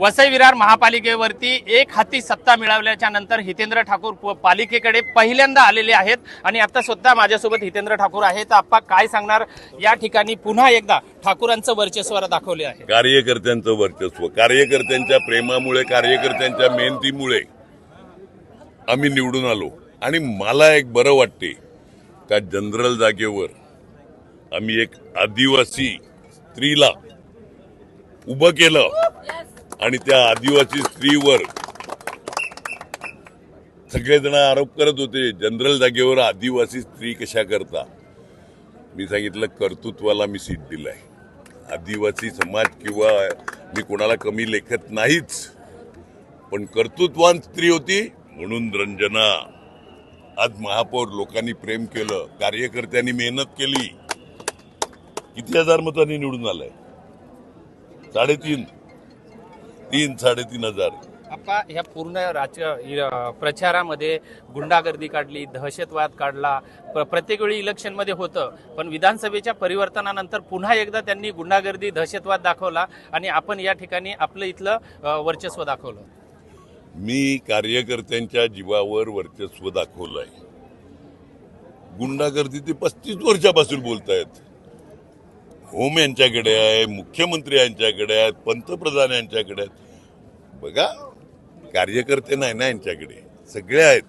वसई विरार महापालिकेवरती एक हाती सत्ता मिळवल्याच्या नंतर हितेंद्र ठाकूर पालिकेकडे पहिल्यांदा आलेले आहेत आणि आता स्वतः माझ्यासोबत हितेंद्र ठाकूर आहेत. तर आपण काय सांगणार, या ठिकाणी पुन्हा एकदा ठाकूरांचं वर्चस्व दाखवले आहे. कार्यकर्त्यांचं वर्चस्व, कार्यकर्त्यांच्या प्रेमामुळे, कार्यकर्त्यांच्या मेहनतीमुळे आम्ही निवडून आलो. आणि मला एक बरं वाटते का जनरल जागेवर आम्ही एक आदिवासी स्त्रीला उभं केलं आणि त्या आदिवासी स्त्रीवर सगळेजण आरोप करत होते जनरल जागेवर आदिवासी स्त्री कशा करता. मी सांगितलं कर्तृत्वाला मी सीट दिलाय. आदिवासी समाज किंवा मी कोणाला कमी लेखत नाहीच, पण कर्तृत्वान स्त्री होती म्हणून रंजना आज महापौर. लोकांनी प्रेम केलं, कार्यकर्त्यांनी मेहनत केली. किती हजार मतांनी निवडून आलाय? 3,500 हजार. आपा ह्या पूर्ण प्रचारामध्ये गुंडागर्दी काढली, दहशतवाद काढला, प्रत्येक वेळी इलेक्शन मध्ये होतं, पण विधानसभेच्या परिवर्तनानंतर पुन्हा एकदा त्यांनी गुंडागर्दी दहशतवाद दाखवला आणि आपण या ठिकाणी आपलं इथलं वर्चस्व दाखवलं. मी कार्यकर्त्यांच्या जीवावर वर्चस्व दाखवलंय. गुंडागर्दी ते 35 वर्षापासून बोलतायत. होम यांच्याकडे आहे, मुख्यमंत्री यांच्याकडे आहेत, पंतप्रधान यांच्याकडे आहेत. बघा, कार्यकर्ते नाही ना यांच्याकडे, सगळे आहेत.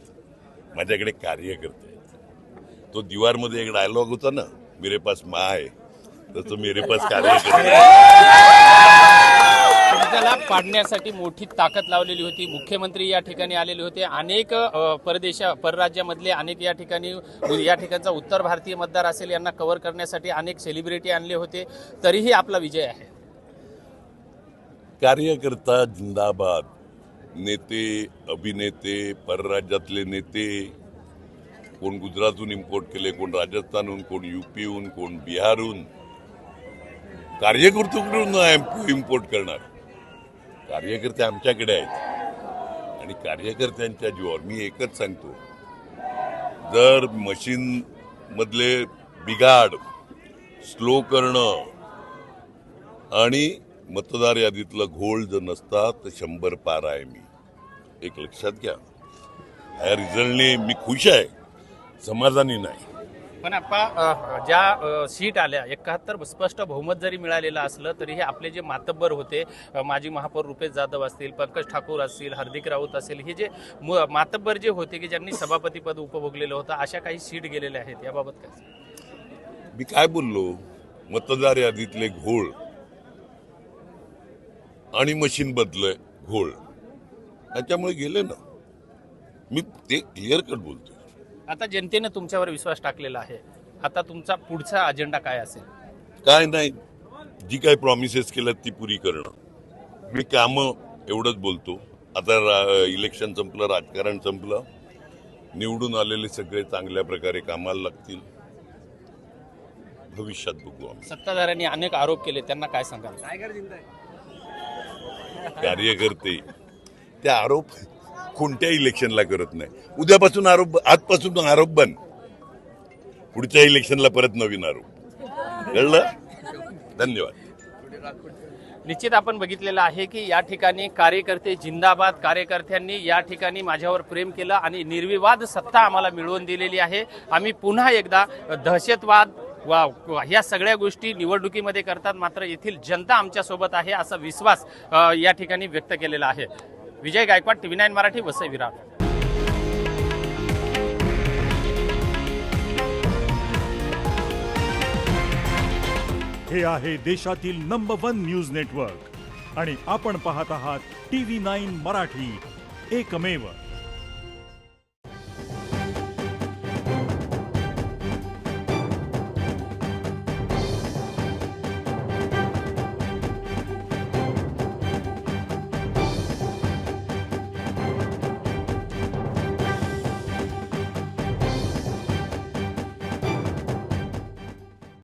माझ्याकडे कार्यकर्ते आहेत. तो दिवारमध्ये एक डायलॉग होता ना, मेरे पास माँ है, तसं मेरे पास कार्यकर्ते. त्याला पाडण्यासाठी मोठी ताकद लावलेली होती. मुख्यमंत्री या ठिकाणी आलेले होते. अनेक परराज्यामधले अनेक या ठिकाणचा उत्तर भारतीय मतदार असेल यांना कव्हर करण्यासाठी अनेक सेलिब्रिटी आणले होते. तरीही आपला विजय आहे. कार्यकर्ता जिंदाबाद. नेते, अभिनेते, परराज्यातले नेते, कोण गुजरातहून इम्पोर्ट केले, कोण राजस्थानहून, कोण यूपीहून, कोण बिहारहून. कार्यकर्त्याकडून इम्पोर्ट करणार. कार्यकर्ते आमच्याकडे आहेत आणि कार्यकर्त्यांच्या जीवावर मी एकच सांगतो, जर मशीन मधले बिघाड स्लो करणं आणि मतदार यादीतलं घोळ जर नसता तर 100 पार आहे. मी एक लक्षात घ्या. या रिझल्टने मी खुश आहे, समाधानी नाही. पण आपण ज्या सीट आल्या 71 स्पष्ट बहुमत जरी मिळालेलं असलं तरीही आपले जे मातब्बर होते, माजी महापौर रुपेश जाधव असतील, पंकज ठाकूर असतील, हार्दिक राऊत असेल, हे जे मातब्बर जे होते की ज्यांनी सभापतीपद उपभोगलेलं होतं, अशा काही सीट गेलेल्या आहेत. याबाबत काय मी काय बोललो? मतदार यादीतले घोळ आणि मशीन बदलय घोळ त्याच्यामुळे गेले ना. मी ते क्लिअर कट बोलतोय. आता जनतेने तुमच्यावर विश्वास टाकलेला आहे. आता तुमचा पुढचा अजेंडा काय असेल? काय नाही, जी काही प्रॉमिसेस केल्यात ती पुरी करणं. मी कामं एवढंच बोलतो. आता इलेक्शन संपलं, राजकारण संपलं. निवडून आलेले सगळे चांगल्या प्रकारे कामाला लागतील. भविष्यात बघू आम्ही. सत्ताधाऱ्यांनी अनेक आरोप केले, त्यांना काय सांगाल? कार्यकर्ते ते आरोप कोणत्या इलेक्शनला करत नाही. उद्यापासून आरोप, आजपासून आरोप बंद. पुढच्या इलेक्शनला परत नवीन आरोप. कळलं? धन्यवाद. निश्चित आपण बघितलेलं आहे की या ठिकाणी कार्यकर्ते जिंदाबाद. कार्यकर्त्यांनी या ठिकाणी माझ्यावर प्रेम केलं आणि निर्विवाद सत्ता आम्हाला मिळवून दिलेली आहे. आम्ही पुन्हा एकदा दहशतवाद ह्या सगळ्या गोष्टी निवडणुकीमध्ये करतात, मात्र येथील जनता आमच्या सोबत आहे असा विश्वास या ठिकाणी व्यक्त केलेला आहे. विजय गायकवाड, TV9 मराठी, वसई विरार. हे आहे देशातील नंबर 1 न्यूज नेटवर्क आणि आपण पाहत आहात TV9 मराठी, एकमेव.